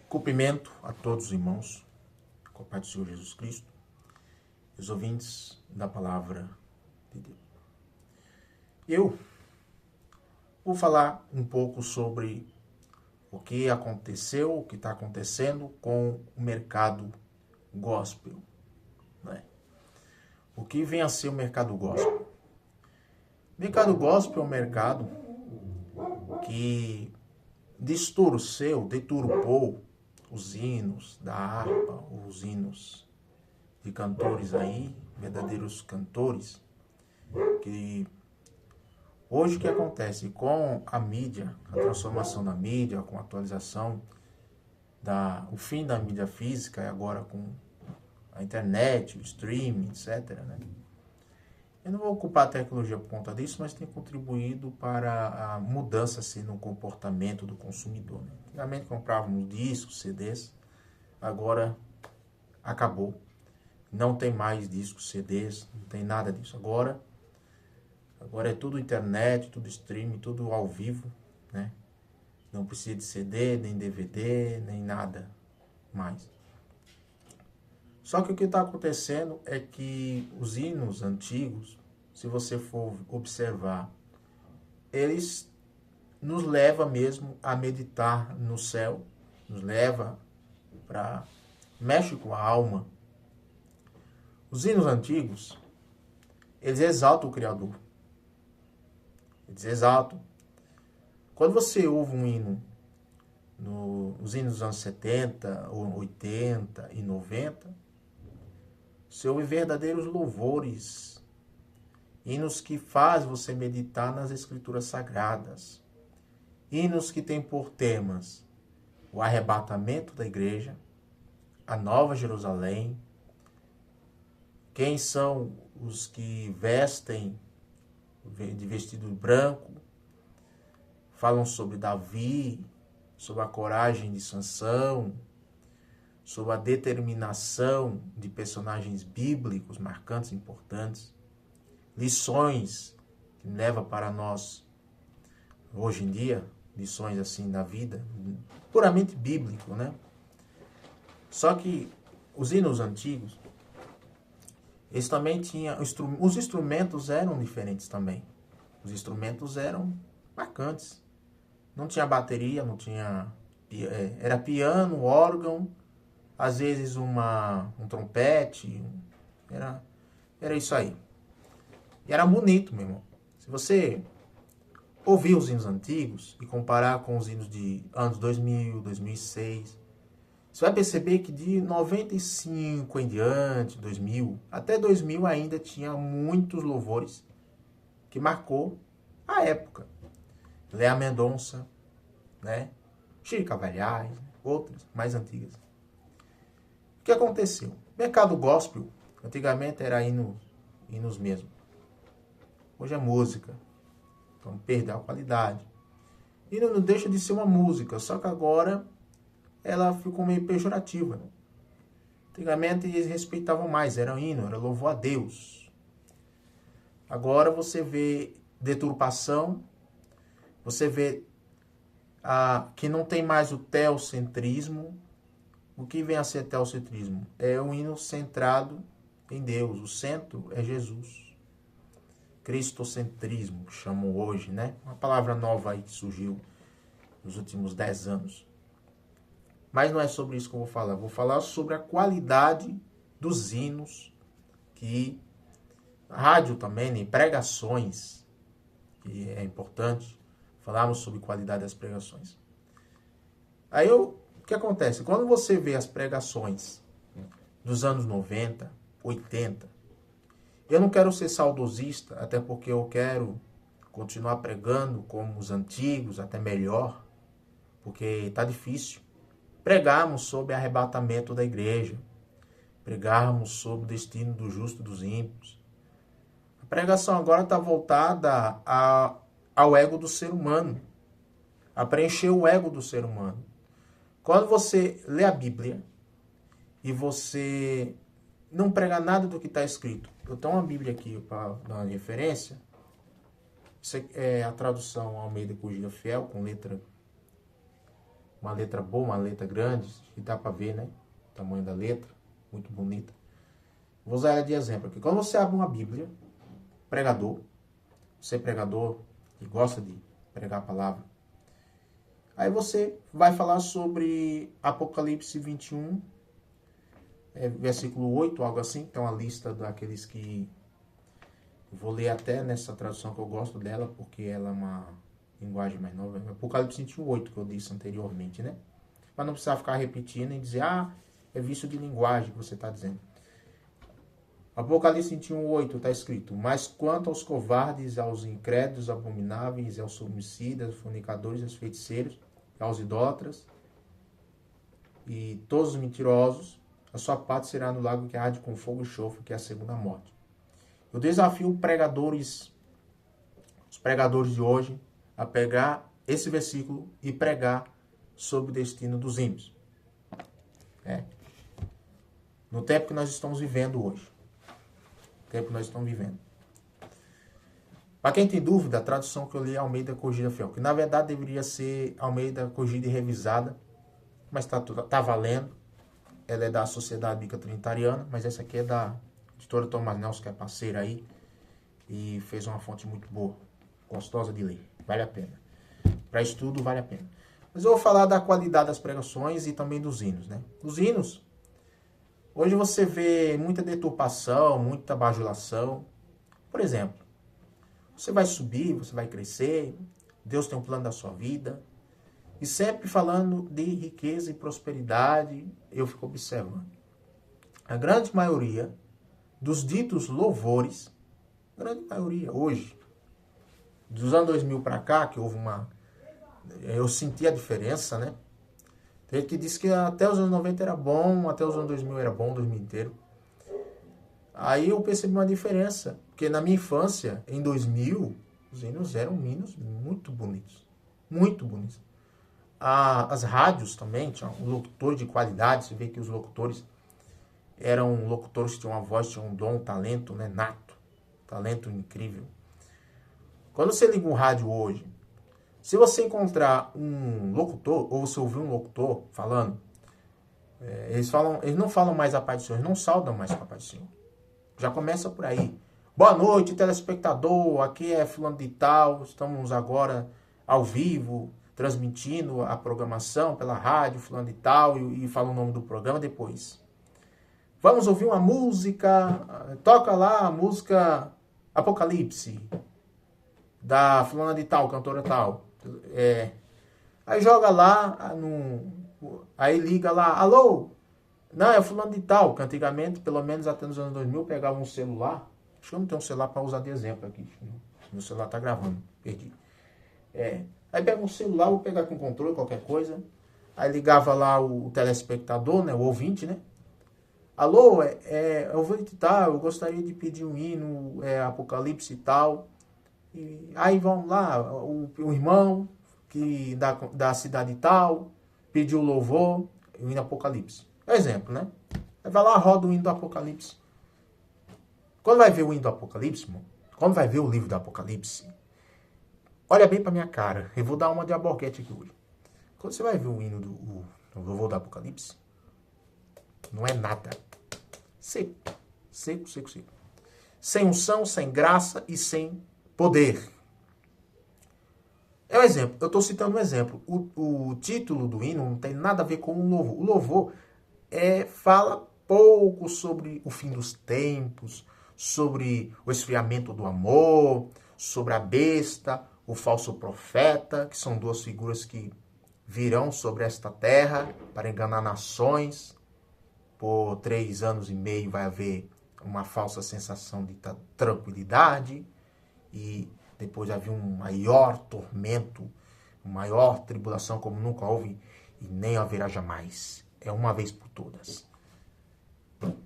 Cumprimento a todos os irmãos, com a paz do Senhor Jesus Cristo, e os ouvintes da palavra de Deus. Eu vou falar um pouco sobre o que aconteceu, o que está acontecendo com o mercado gospel, né? O que vem a ser o mercado gospel? O mercado gospel é um mercado que deturpou os hinos da harpa, os hinos de cantores aí, verdadeiros cantores, que hoje o que acontece com a mídia, a transformação da mídia, com a atualização, o fim da mídia física e agora com a internet, o streaming, etc., né? Eu não vou ocupar a tecnologia por conta disso, mas tem contribuído para a mudança assim, no comportamento do consumidor, né? Antigamente comprávamos discos, CDs, agora acabou. Não tem mais discos, CDs, não tem nada disso. Agora é tudo internet, tudo streaming, tudo ao vivo, né? Não precisa de CD, nem DVD, nem nada mais. Só que o que está acontecendo é que os hinos antigos, se você for observar, eles nos levam mesmo a meditar no céu, nos leva para... mexe com a alma. Os hinos antigos, eles exaltam o Criador. Eles exaltam. Quando você ouve um hino, nos hinos dos anos 70, 80 e 90, você ouve verdadeiros louvores, hinos que fazem você meditar nas escrituras sagradas, hinos que têm por temas o arrebatamento da igreja, a Nova Jerusalém, quem são os que vestem de vestido branco, falam sobre Davi, sobre a coragem de Sansão, sobre a determinação de personagens bíblicos marcantes, importantes, lições que levam para nós, hoje em dia, lições assim da vida, puramente bíblico, né? Só que os hinos antigos, eles também tinham, os instrumentos eram diferentes também. Os instrumentos eram marcantes. Não tinha bateria, não tinha... Era piano, órgão, às vezes um trompete, era isso aí. E era bonito, meu irmão. Se você ouvir os hinos antigos e comparar com os hinos de anos 2000, 2006, você vai perceber que de 95 em diante, 2000, até 2000 ainda tinha muitos louvores que marcou a época. Léa Mendonça, né? Chico Cavalhais, outras mais antigas. O que aconteceu? O mercado gospel, antigamente era hinos mesmo. Hoje é música. Então perdeu a qualidade. E não deixa de ser uma música, só que agora ela ficou meio pejorativa. Antigamente eles respeitavam mais, era hino, era louvor a Deus. Agora você vê deturpação, você vê que não tem mais o teocentrismo. O que vem a ser teocentrismo? É um hino centrado em Deus, o centro é Jesus. Cristocentrismo, que chamam hoje, né? Uma palavra nova aí que surgiu nos últimos 10 anos. Mas não é sobre isso que eu vou falar. Vou falar sobre a qualidade dos hinos, que rádio também, né? Pregações, que é importante. Falarmos sobre qualidade das pregações. Aí o que acontece? Quando você vê as pregações dos anos 90, 80, eu não quero ser saudosista, até porque eu quero continuar pregando como os antigos, até melhor, porque está difícil. Pregarmos sobre o arrebatamento da igreja, pregarmos sobre o destino do justo e dos ímpios. A pregação agora está voltada ao ego do ser humano, a preencher o ego do ser humano. Quando você lê a Bíblia e você não prega nada do que está escrito. Eu tenho uma Bíblia aqui para dar uma referência. Isso é a tradução Almeida Corrigida Fiel, com letra uma letra boa, uma letra grande, que dá para ver, né? O tamanho da letra, muito bonita. Vou usar ela de exemplo aqui. Quando você abre uma Bíblia, pregador, você é pregador que gosta de pregar a palavra, aí você vai falar sobre Apocalipse 21, versículo 8, algo assim. Tem uma lista daqueles que... Vou ler até nessa tradução que eu gosto dela, porque ela é uma linguagem mais nova. Apocalipse 21, 8, que eu disse anteriormente, né? Para não precisar ficar repetindo e dizer, é vício de linguagem que você está dizendo. Apocalipse 21, 8 está escrito: mas quanto aos covardes, aos incrédulos, abomináveis, aos homicidas, aos fornicadores, aos feiticeiros, aos idólatras e todos os mentirosos, a sua parte será no lago que arde com fogo e enxofre, que é a segunda morte. Eu desafio os pregadores de hoje a pegar esse versículo e pregar sobre o destino dos ímpios. No tempo que nós estamos vivendo hoje. Para quem tem dúvida, a tradução que eu li é Almeida Corrigida Fiel, que na verdade deveria ser Almeida Corrigida e Revisada, mas tá valendo. Ela é da Sociedade Bíblica Trinitariana, mas essa aqui é da editora Thomas Nelson, que é parceira aí, e fez uma fonte muito boa, gostosa de ler, vale a pena. Para estudo, vale a pena. Mas eu vou falar da qualidade das pregações e também dos hinos, né? Os hinos, hoje você vê muita deturpação, muita bajulação. Por exemplo, você vai subir, você vai crescer, Deus tem um plano da sua vida, e sempre falando de riqueza e prosperidade, eu fico observando. A grande maioria dos ditos louvores, grande maioria hoje, dos anos 2000 para cá, que houve eu senti a diferença, né? Tem gente que disse que até os anos 90 era bom, até os anos 2000 era bom, 2000 inteiro. Aí eu percebi uma diferença, porque na minha infância, em 2000, os hinos eram hinos muito bonitos, muito bonitos. As rádios também tinham um locutor de qualidade, você vê que os locutores eram locutores que tinham uma voz, tinham um dom, um talento, né, nato, talento incrível. Quando você liga um rádio hoje, se você encontrar um locutor, ou você ouvir um locutor falando, eles não falam mais a paz do Senhor, eles não saudam mais com a paz do Senhor. Já começa por aí. Boa noite, telespectador, aqui é fulano de tal, estamos agora ao vivo, transmitindo a programação pela rádio, fulano de tal, e fala o nome do programa depois. Vamos ouvir uma música, toca lá a música Apocalipse, da fulana de tal, cantora tal. Aí joga lá, aí liga lá, alô? Não, é fulano de tal, que antigamente, pelo menos até nos anos 2000, pegava um celular. Acho que eu não tenho um celular para usar de exemplo aqui. Meu celular tá gravando, perdi. Aí pega um celular, vou pegar com controle, qualquer coisa. Aí ligava lá o telespectador, né, o ouvinte, né? Alô, eu vou editar, eu gostaria de pedir um hino, Apocalipse e tal. E aí vamos lá, o irmão que da cidade tal pediu louvor, o hino Apocalipse. Exemplo, né? Aí vai lá, roda o hino do Apocalipse. Quando vai ver o hino do Apocalipse, irmão, quando vai ver o livro do Apocalipse, olha bem pra minha cara. Eu vou dar uma de Alborguete aqui hoje. Quando você vai ver o hino do louvor do Apocalipse, não é nada. Seco. Seco, seco, seco. Sem unção, sem graça e sem poder. É um exemplo. Eu estou citando um exemplo. O título do hino não tem nada a ver com o louvor. O louvor fala pouco sobre o fim dos tempos, sobre o esfriamento do amor, sobre a besta, o falso profeta, que são duas figuras que virão sobre esta terra para enganar nações. Por 3 anos e meio vai haver uma falsa sensação de tranquilidade e depois havia um maior tormento, uma maior tribulação como nunca houve e nem haverá jamais. É uma vez por todas.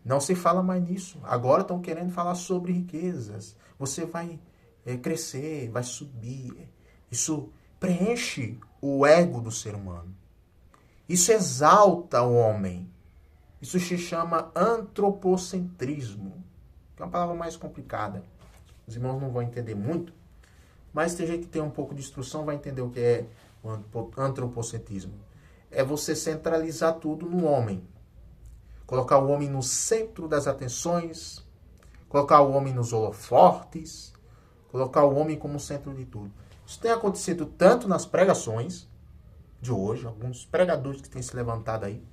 Não se fala mais nisso. Agora estão querendo falar sobre riquezas. Você vai crescer, vai subir. Isso preenche o ego do ser humano. Isso exalta o homem. Isso se chama antropocentrismo, que é uma palavra mais complicada. Os irmãos não vão entender muito, mas tem gente que tem um pouco de instrução vai entender o que é o antropocentrismo. é você centralizar tudo no homem. Colocar o homem no centro das atenções, colocar o homem nos holofortes, colocar o homem como centro de tudo. Isso tem acontecido tanto nas pregações de hoje, alguns pregadores que têm se levantado aí,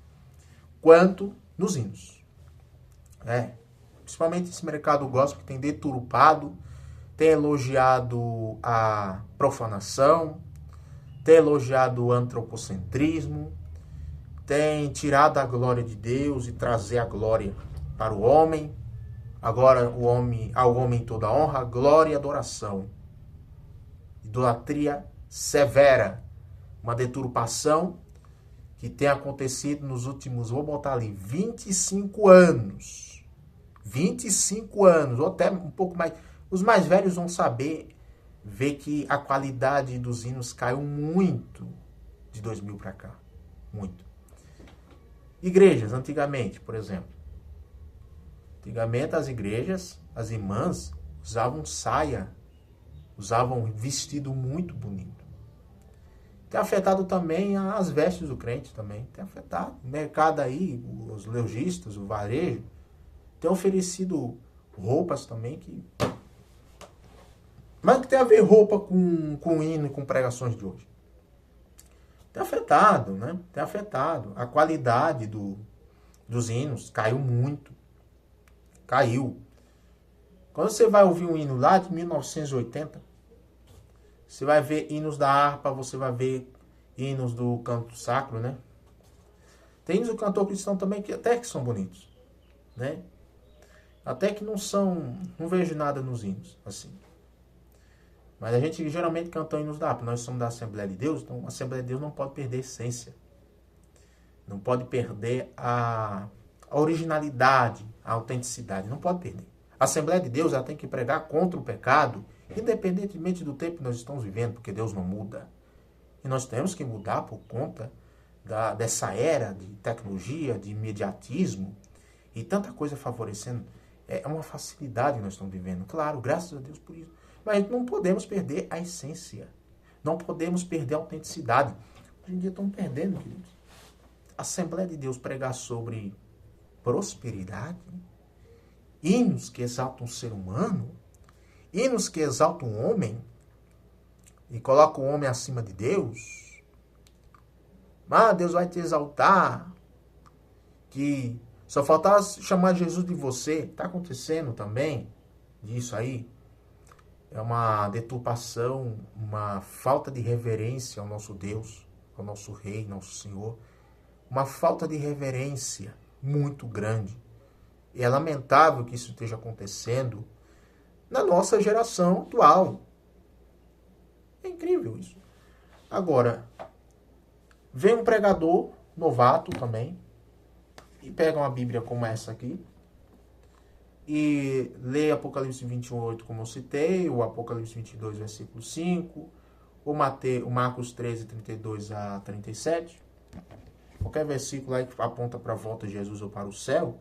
quanto nos hinos. Principalmente esse mercado gospel que tem deturpado, tem elogiado a profanação, tem elogiado o antropocentrismo, tem tirado a glória de Deus e trazer a glória para o homem. Agora ao homem toda honra, glória e adoração. Idolatria severa, uma deturpação que tem acontecido nos últimos, vou botar ali, 25 anos. 25 anos, ou até um pouco mais. Os mais velhos vão saber ver que a qualidade dos hinos caiu muito de 2000 para cá. Muito. Igrejas, antigamente, por exemplo. Antigamente as igrejas, as irmãs, usavam saia, usavam vestido muito bonito. Tem afetado também as vestes do crente também. Tem afetado. O mercado aí, os lojistas, o varejo, tem oferecido roupas também que... Mas que tem a ver roupa com hino e com pregações de hoje? Tem afetado, né? Tem afetado. A qualidade dos hinos caiu muito. Caiu. Quando você vai ouvir um hino lá de 1980, você vai ver hinos da harpa, você vai ver hinos do canto sacro, né? Tem hinos do cantor cristão também que até que são bonitos, né? Até que não vejo nada nos hinos, assim. Mas a gente geralmente canta hinos da harpa. Nós somos da Assembleia de Deus, então a Assembleia de Deus não pode perder a essência. Não pode perder a originalidade, a autenticidade. Não pode perder. A Assembleia de Deus ela tem que pregar contra o pecado, independentemente do tempo que nós estamos vivendo, porque Deus não muda. E nós temos que mudar por conta dessa era de tecnologia, de imediatismo e tanta coisa favorecendo. É uma facilidade que nós estamos vivendo. Claro, graças a Deus por isso. Mas não podemos perder a essência. Não podemos perder a autenticidade. Hoje em dia estamos perdendo, queridos. A Assembleia de Deus pregar sobre prosperidade, hinos que exaltam o ser humano, hinos que exaltam o homem e colocam o homem acima de Deus. Ah, Deus vai te exaltar. Que só faltava chamar Jesus de você. Está acontecendo também isso aí. É uma deturpação, uma falta de reverência ao nosso Deus, ao nosso Rei, nosso Senhor. Uma falta de reverência muito grande. E é lamentável que isso esteja acontecendo na nossa geração atual. É incrível isso. Agora, vem um pregador novato também e pega uma Bíblia como essa aqui e lê Apocalipse 21:8, como eu citei, o Apocalipse 22, versículo 5, o Marcos 13, 32 a 37. Qualquer versículo aí que aponta para a volta de Jesus ou para o céu.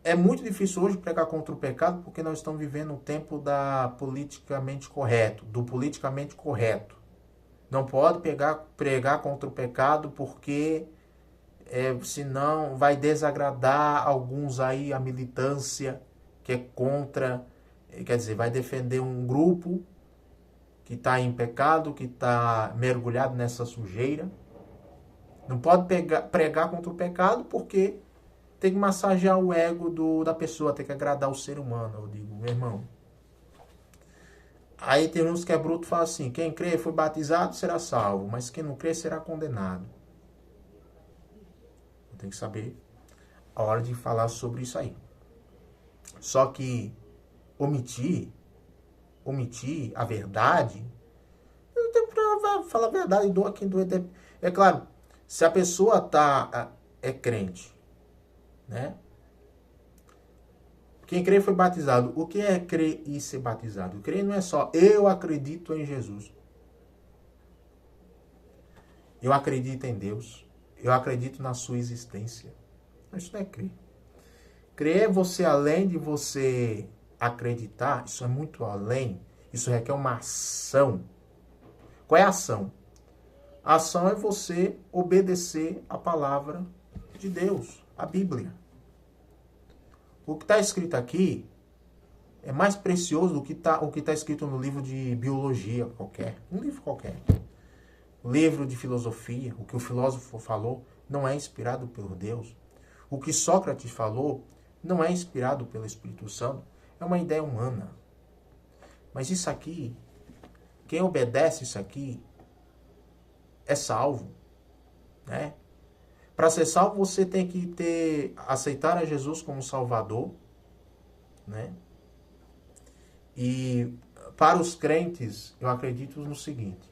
É muito difícil hoje pregar contra o pecado porque nós estamos vivendo o tempo do politicamente correto. Não pode pregar contra o pecado porque senão vai desagradar alguns aí, a militância que é contra, quer dizer, vai defender um grupo que está em pecado, que está mergulhado nessa sujeira. Não pode pregar contra o pecado porque tem que massagear o ego da pessoa, tem que agradar o ser humano. Eu digo, meu irmão. Aí tem uns que é bruto e fala assim, quem crê e foi batizado será salvo, mas quem não crê será condenado. Tem que saber a hora de falar sobre isso aí. Só que omitir a verdade, não tem problema, falar a verdade, doa quem doer. É claro, se a pessoa é crente, né? Quem crê foi batizado. O que é crer e ser batizado? Crer não é só eu acredito em Jesus. Eu acredito em Deus. Eu acredito na sua existência. Isso não é crer. Crer é você, além de você acreditar, isso é muito além. Isso requer uma ação. Qual é a ação? A ação é você obedecer a palavra de Deus, a Bíblia. O que está escrito aqui é mais precioso do que o que está escrito no livro de biologia qualquer. Um livro qualquer. O livro de filosofia, o que o filósofo falou, não é inspirado por Deus. O que Sócrates falou não é inspirado pelo Espírito Santo. É uma ideia humana. Mas isso aqui, quem obedece isso aqui, é salvo. Né? Para ser salvo, você tem que aceitar a Jesus como Salvador. Né? E para os crentes, eu acredito no seguinte.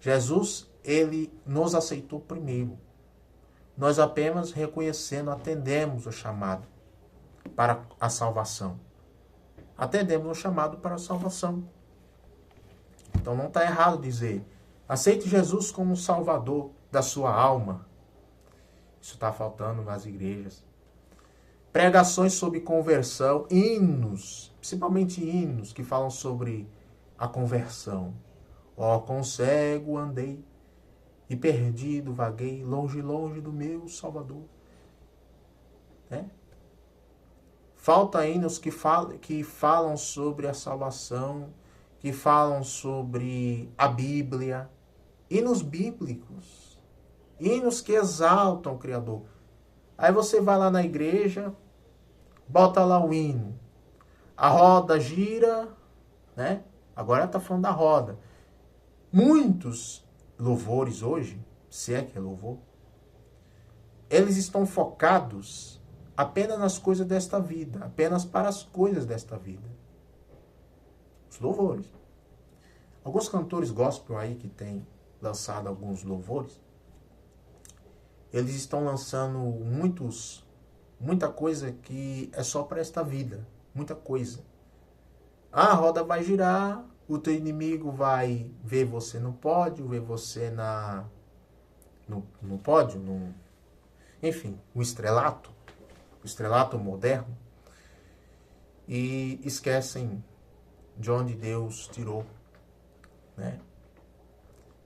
Jesus, ele nos aceitou primeiro. Nós apenas reconhecendo, atendemos o chamado para a salvação. Atendemos o chamado para a salvação. Então não está errado dizer, aceite Jesus como Salvador da sua alma. Isso está faltando nas igrejas. Pregações sobre conversão, hinos, principalmente hinos que falam sobre a conversão. Ó, com cego andei e perdido vaguei, longe, longe do meu Salvador. Né? Falta hinos que falam sobre a salvação, que falam sobre a Bíblia. Hinos bíblicos. Hinos que exaltam o Criador. Aí você vai lá na igreja, bota lá o hino. A roda gira, né? Agora está falando da roda. Muitos louvores hoje, se é que é louvor, eles estão focados apenas nas coisas desta vida, apenas para as coisas desta vida. Os louvores. Alguns cantores gospel aí que têm lançado alguns louvores, eles estão lançando muita coisa que é só para esta vida, muita coisa. A roda vai girar, o teu inimigo vai ver você no pódio, ver você no pódio, enfim, o estrelato moderno, e esquecem de onde Deus tirou, né?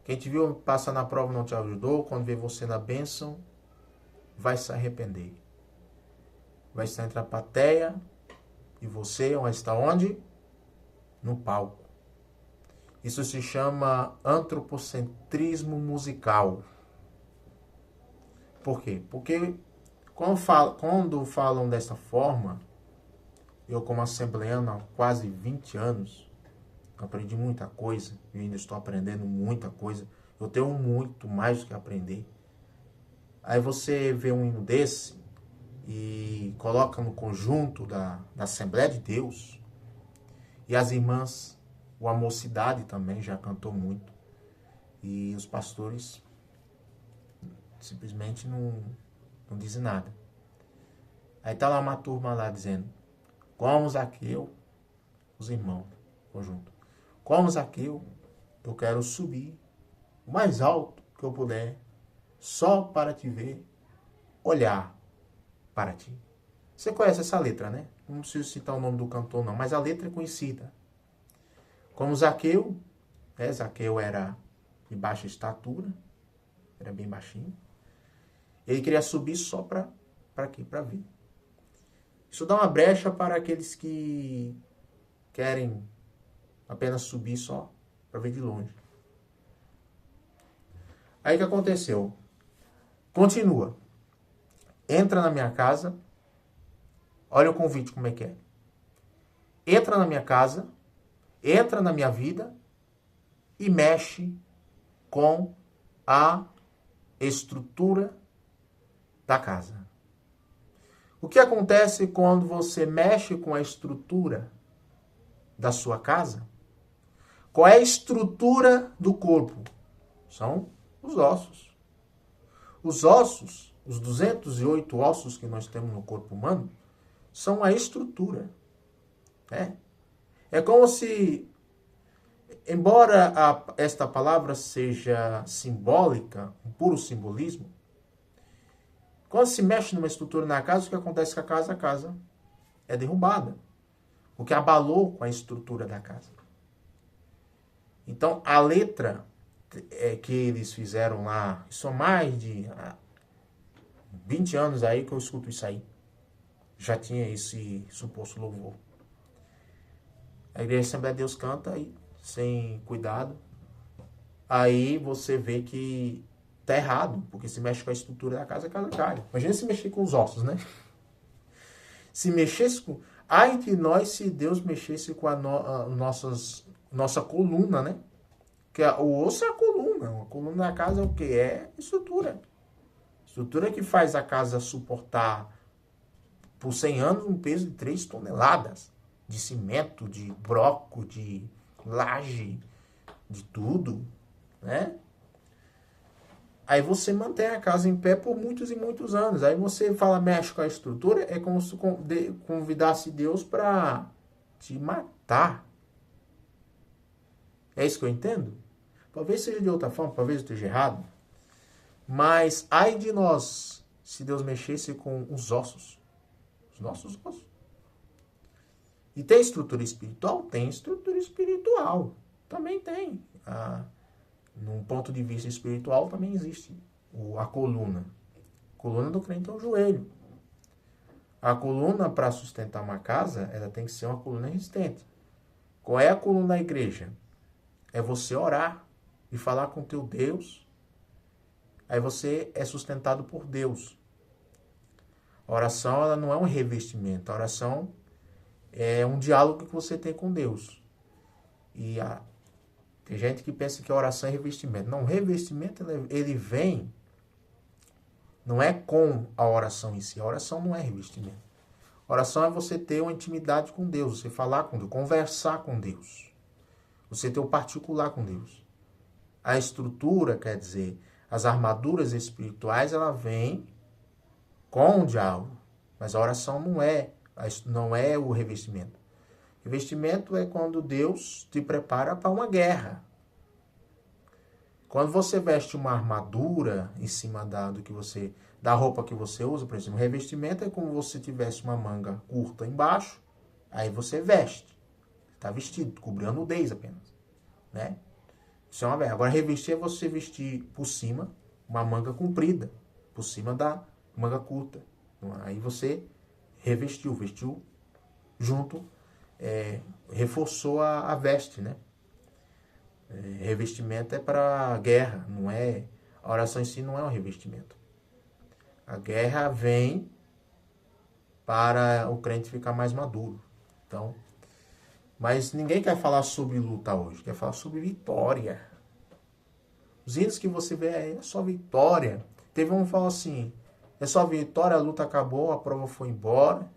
Quem te viu passar na prova não te ajudou, quando vê você na bênção, vai se arrepender. Vai estar entre a plateia e você vai estar onde? No palco. Isso se chama antropocentrismo musical. Por quê? Porque quando falam dessa forma, eu como assembleano há quase 20 anos, aprendi muita coisa, e ainda estou aprendendo muita coisa. Eu tenho muito mais do que aprender. Aí você vê um hino desse e coloca no conjunto da Assembleia de Deus, e as irmãs, a mocidade também já cantou muito, e os pastores simplesmente não dizem nada. Aí tá lá uma turma lá dizendo, como Zaqueu, os irmãos, conjunto, como Zaqueu, eu quero subir o mais alto que eu puder, só para te ver, olhar para ti. Você conhece essa letra, né? Não preciso citar o nome do cantor não, mas a letra é conhecida. Como Zaqueu, Zaqueu era de baixa estatura, era bem baixinho. Ele queria subir só para quê? Para ver. Isso dá uma brecha para aqueles que querem apenas subir só para ver de longe. Aí o que aconteceu? Continua. Entra na minha casa. Olha o convite como é que é. Entra na minha casa, entra na minha vida e mexe com a estrutura da casa. O que acontece quando você mexe com a estrutura da sua casa? Qual é a estrutura do corpo? São os ossos. Os ossos, os 208 ossos que nós temos no corpo humano, são a estrutura. É como se, embora esta palavra seja simbólica, um puro simbolismo, quando se mexe numa estrutura na casa, o que acontece com a casa? A casa é derrubada. O que abalou com a estrutura da casa. Então, a letra que eles fizeram lá, são mais de 20 anos aí que eu escuto isso aí. Já tinha esse suposto louvor. A igreja Assembleia de Deus canta aí, sem cuidado. Aí você vê que tá errado, porque se mexe com a estrutura da casa, a casa cai. Imagina se mexer com os ossos, né? Se mexesse com... Ai de nós se Deus mexesse com nossa coluna, né? Que o osso é a coluna. A coluna da casa é o quê? É estrutura. Estrutura que faz a casa suportar por 100 anos um peso de 3 toneladas. De cimento, de broco, de laje, de tudo, né? Aí você mantém a casa em pé por muitos e muitos anos. Aí você fala, mexe com a estrutura, é como se convidasse Deus para te matar. É isso que eu entendo? Talvez seja de outra forma, talvez eu esteja errado. Mas, ai de nós, se Deus mexesse com os ossos. Os nossos ossos. E tem estrutura espiritual? Tem estrutura espiritual. Também tem. Num ponto de vista espiritual também existe a coluna. A coluna do crente é o joelho. A coluna para sustentar uma casa, ela tem que ser uma coluna resistente. Qual é a coluna da igreja? É você orar e falar com teu Deus. Aí você é sustentado por Deus. A oração ela não é um revestimento. A oração é um diálogo que você tem com Deus. E tem gente que pensa que a oração é revestimento. Não, o revestimento ele vem, não é com a oração em si. A oração não é revestimento. A oração é você ter uma intimidade com Deus, você falar com Deus, conversar com Deus. Você ter o particular com Deus. A estrutura, quer dizer, as armaduras espirituais, ela vem com o diálogo. Mas a oração não é o revestimento. Revestimento é quando Deus te prepara para uma guerra. Quando você veste uma armadura em cima da roupa que você usa, por exemplo, revestimento é como se tivesse uma manga curta embaixo, aí você veste. Está vestido, cobrindo a nudez apenas. Né? Isso é uma guerra. Agora, revestir é você vestir por cima uma manga comprida, por cima da manga curta. Aí você vestiu junto, reforçou a veste, né? Revestimento é para guerra, não é... A oração em si não é um revestimento. A guerra vem para o crente ficar mais maduro. Então, mas ninguém quer falar sobre luta hoje, quer falar sobre vitória. Os hinos que você vê aí é só vitória. Teve um que falou assim, é só vitória, a luta acabou, a prova foi embora.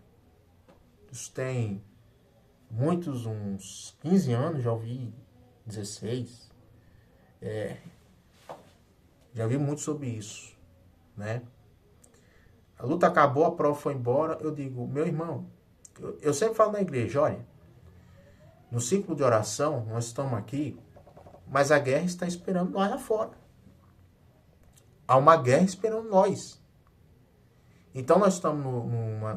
Isso tem uns 15 anos, já ouvi 16. Já vi muito sobre isso, né? A luta acabou, a prova foi embora. Eu digo, meu irmão, eu sempre falo na igreja, olha, no ciclo de oração, nós estamos aqui, mas a guerra está esperando nós lá fora. Há uma guerra esperando nós. Então nós estamos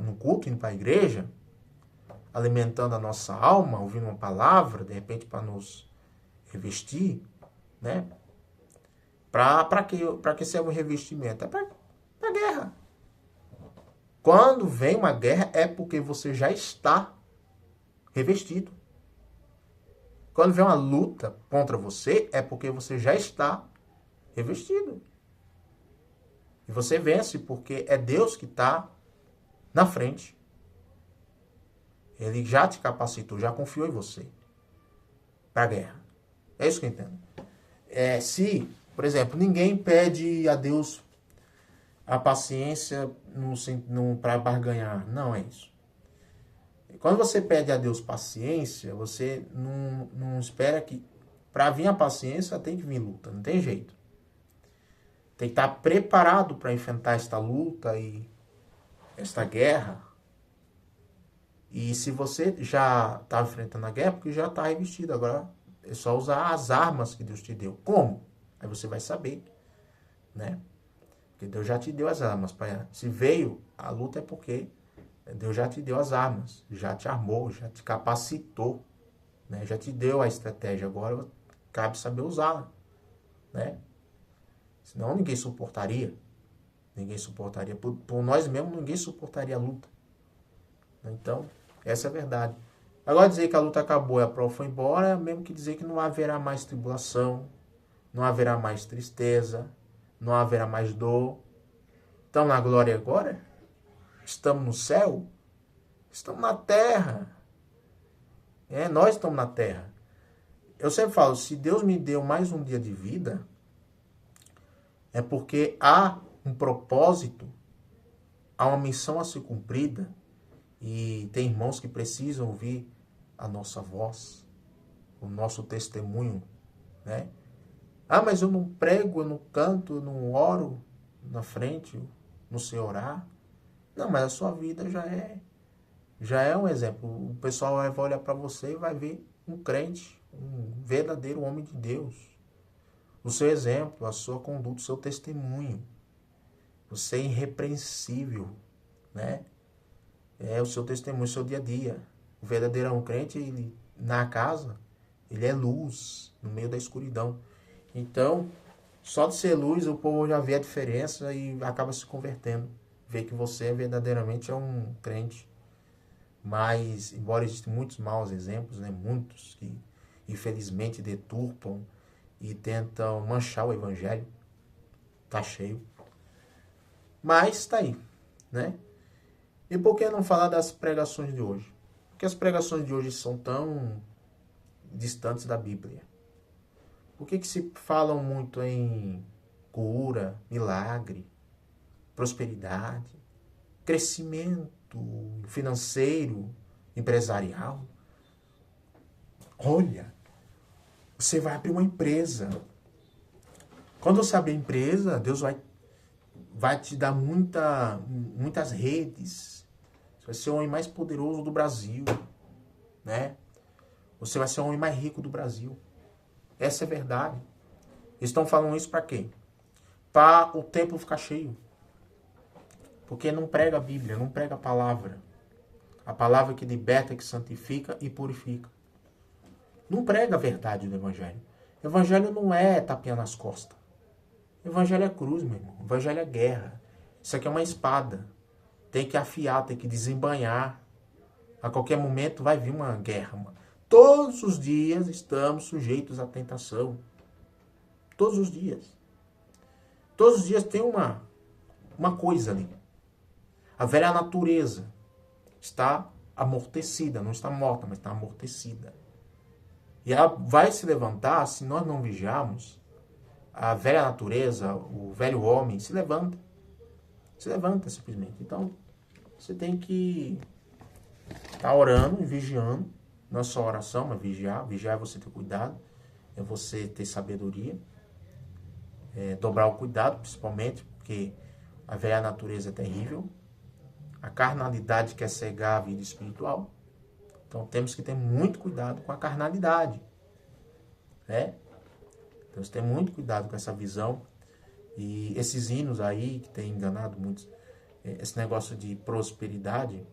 no culto, indo para a igreja, alimentando a nossa alma, ouvindo uma palavra, de repente para nos revestir, né? Para que serve o revestimento? É para a guerra. Quando vem uma guerra, é porque você já está revestido. Quando vem uma luta contra você, é porque você já está revestido. E você vence porque é Deus que está na frente. Ele já te capacitou, já confiou em você para a guerra. É isso que eu entendo. Se, por exemplo, ninguém pede a Deus a paciência para barganhar. Não é isso. Quando você pede a Deus paciência, você não espera que... Para vir a paciência, tem que vir luta. Não tem jeito. Tem que estar preparado para enfrentar esta luta e esta guerra. E se você já está enfrentando a guerra, porque já está revestido. Agora é só usar as armas que Deus te deu. Como? Aí você vai saber, né? Porque Deus já te deu as armas. Se veio a luta é porque Deus já te deu as armas. Já te armou, já te capacitou. Né? Já te deu a estratégia. Agora cabe saber usá-la. né? Senão ninguém suportaria. Ninguém suportaria. Por nós mesmos, ninguém suportaria a luta. Então, essa é a verdade. Agora dizer que a luta acabou e a prova foi embora, é mesmo que dizer que não haverá mais tribulação, não haverá mais tristeza, não haverá mais dor. Estamos na glória agora? Estamos no céu? Estamos na terra. Nós estamos na terra. Eu sempre falo, se Deus me deu mais um dia de vida, é porque há um propósito, há uma missão a ser cumprida, e tem irmãos que precisam ouvir a nossa voz, o nosso testemunho, né? Ah, mas eu não prego, eu não canto, eu não oro na frente, não sei orar. Não, mas a sua vida já é um exemplo. O pessoal vai olhar para você e vai ver um crente, um verdadeiro homem de Deus. O seu exemplo, a sua conduta, o seu testemunho. Você é irrepreensível, né? É o seu testemunho, o seu dia a dia. O verdadeiro crente, ele, na casa, ele é luz no meio da escuridão. Então, só de ser luz, o povo já vê a diferença e acaba se convertendo. Vê que você verdadeiramente é um crente. Mas, embora existam muitos maus exemplos, né? Muitos que infelizmente deturpam e tentam manchar o evangelho, tá cheio. Mas está aí, né? E por que não falar das pregações de hoje? Porque as pregações de hoje são tão distantes da Bíblia. Por que se falam muito em cura, milagre, prosperidade, crescimento financeiro, empresarial? Olha, você vai abrir uma empresa. Quando você abrir a empresa, Deus vai te dar muitas redes. Você vai ser o homem mais poderoso do Brasil, né? Você vai ser o homem mais rico do Brasil. Essa é a verdade. Eles estão falando isso para quê? Para o templo ficar cheio. Porque não prega a Bíblia, não prega a palavra. A palavra que liberta, que santifica e purifica. Não prega a verdade do Evangelho. O Evangelho não é tapinha nas costas. O Evangelho é cruz, meu irmão. O Evangelho é guerra. Isso aqui é uma espada. Tem que afiar, tem que desembainhar. A qualquer momento vai vir uma guerra. Todos os dias estamos sujeitos à tentação. Todos os dias. Todos os dias tem uma coisa ali. A velha natureza está amortecida. Não está morta, mas está amortecida. E ela vai se levantar se nós não vigiarmos. A velha natureza, o velho homem, se levanta. Se levanta simplesmente. Então, você tem que estar orando e vigiando. Não é só oração, mas vigiar. Vigiar é você ter cuidado. É você ter sabedoria. Dobrar o cuidado, principalmente, porque a velha natureza é terrível. A carnalidade quer cegar a vida espiritual. Então, temos que ter muito cuidado com a carnalidade. Né? Temos que ter muito cuidado com essa visão. E esses hinos aí, que tem enganado muitos, esse negócio de prosperidade,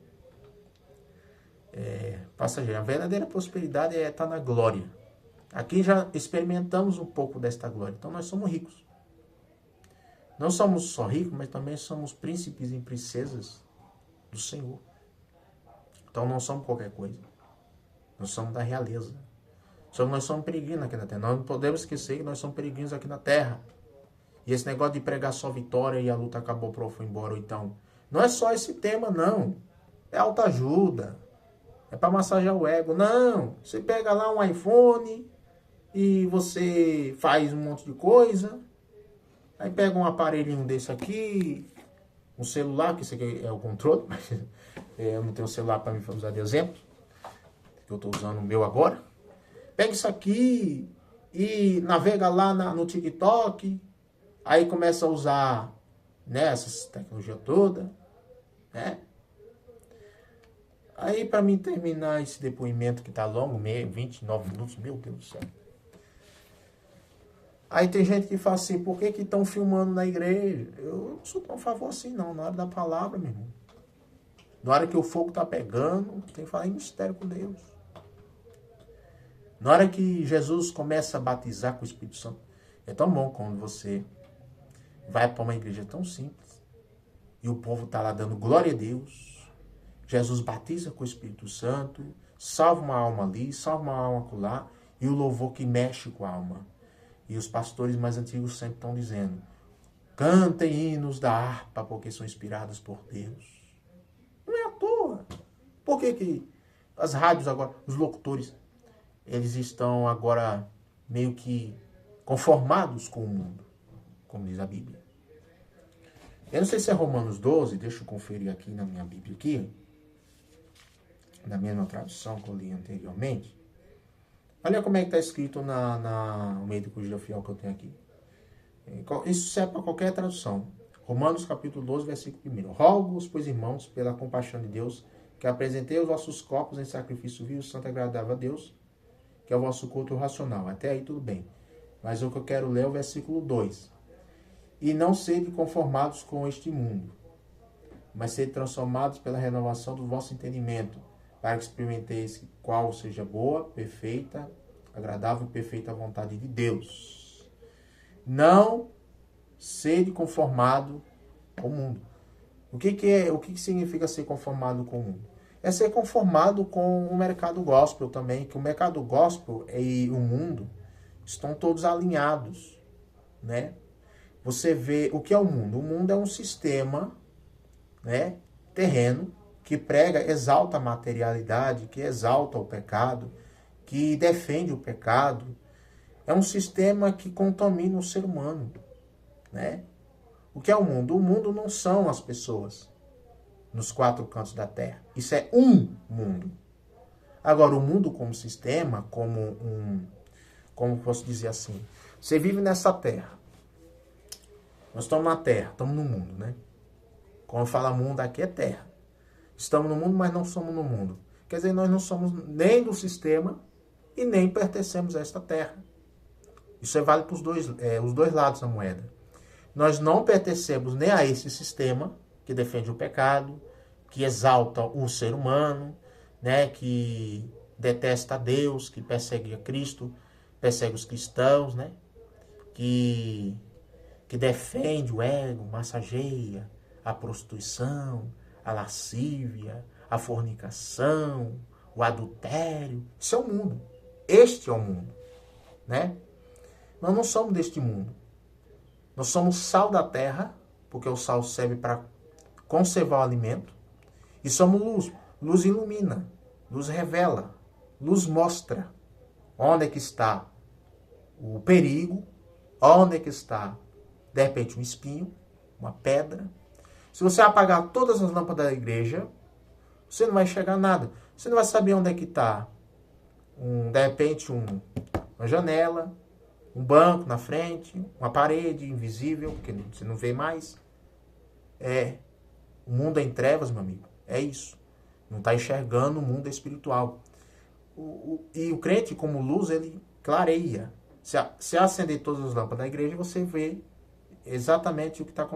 passageiro. A verdadeira prosperidade é estar na glória. Aqui já experimentamos um pouco desta glória. Então nós somos ricos. Não somos só ricos, mas também somos príncipes e princesas do Senhor. Então não somos qualquer coisa. Nós somos da realeza. Nós somos peregrinos aqui na terra. Nós não podemos esquecer que nós somos peregrinos aqui na terra. E esse negócio de pregar só vitória e a luta acabou, foi embora, ou então. Não é só esse tema, não. É autoajuda. É para massagear o ego. Não. Você pega lá um iPhone e você faz um monte de coisa. Aí pega um aparelhinho desse aqui, um celular, que isso aqui é o controle, mas eu não tenho celular para me usar de exemplo, que eu estou usando o meu agora. Pega isso aqui e navega lá no TikTok, aí começa a usar, né, essas tecnologias todas, né? Aí, para mim terminar esse depoimento que tá longo, 29 minutos, meu Deus do céu. Aí tem gente que fala assim, por que estão filmando na igreja? Eu não sou tão a favor assim não, na hora da palavra, meu irmão. Na hora que o fogo tá pegando, tem que falar em mistério com Deus. Na hora que Jesus começa a batizar com o Espírito Santo. É tão bom quando você vai para uma igreja tão simples e o povo está lá dando glória a Deus. Jesus batiza com o Espírito Santo, salva uma alma ali, salva uma alma acolá, e o louvor que mexe com a alma. E os pastores mais antigos sempre estão dizendo: cantem hinos da harpa, porque são inspirados por Deus. Não é à toa. Por que as rádios agora, os locutores, eles estão agora meio que conformados com o mundo, como diz a Bíblia? Eu não sei se é Romanos 12, deixa eu conferir aqui na minha Bíblia aqui, na mesma tradução que eu li anteriormente. Olha como é que está escrito no meio do Corrigida Fiel que eu tenho aqui. Isso serve para qualquer tradução. Romanos capítulo 12, versículo 1. Rogo-vos, pois, irmãos, pela compaixão de Deus, que apresentei os vossos corpos em sacrifício vivo, santo e agradável a Deus, que é o vosso culto racional. Até aí tudo bem. Mas o que eu quero ler é o versículo 2. E não sede conformados com este mundo, mas sede transformados pela renovação do vosso entendimento, para que experimenteis qual seja boa, perfeita, agradável e perfeita vontade de Deus. Não sede conformado com o mundo. O que significa ser conformado com o mundo? É ser conformado com o mercado gospel também, que o mercado gospel e o mundo estão todos alinhados, né? Você vê o que é o mundo. O mundo é um sistema, né, terreno, que prega, exalta a materialidade, que exalta o pecado, que defende o pecado. É um sistema que contamina o ser humano, né? O que é o mundo? O mundo não são as pessoas nos quatro cantos da terra. Isso é um mundo. Agora, o mundo como sistema, como posso dizer assim, você vive nessa terra. Nós estamos na terra, estamos no mundo, né? Quando fala mundo, aqui é terra. Estamos no mundo, mas não somos no mundo. Quer dizer, nós não somos nem do sistema e nem pertencemos a esta terra. Isso vale para os dois lados da moeda. Nós não pertencemos nem a esse sistema que defende o pecado, que exalta o ser humano, né, que detesta a Deus, que persegue a Cristo, persegue os cristãos, né, que defende o ego, massageia a prostituição, a lascívia, a fornicação, o adultério. Isso é o mundo. Este é o mundo, né? Nós não somos deste mundo. Nós somos sal da terra, porque o sal serve para conservar o alimento. E somos luz. Luz ilumina, luz revela, luz mostra onde é que está o perigo, onde é que está, de repente, um espinho, uma pedra. Se você apagar todas as lâmpadas da igreja, você não vai enxergar nada. Você não vai saber onde é que está, de repente, uma janela, um banco na frente, uma parede invisível, que você não vê mais. O mundo é em trevas, meu amigo. É isso. Não está enxergando o mundo espiritual. E o crente, como luz, ele clareia. Se acender todas as lâmpadas da igreja, você vê exatamente o que está acontecendo.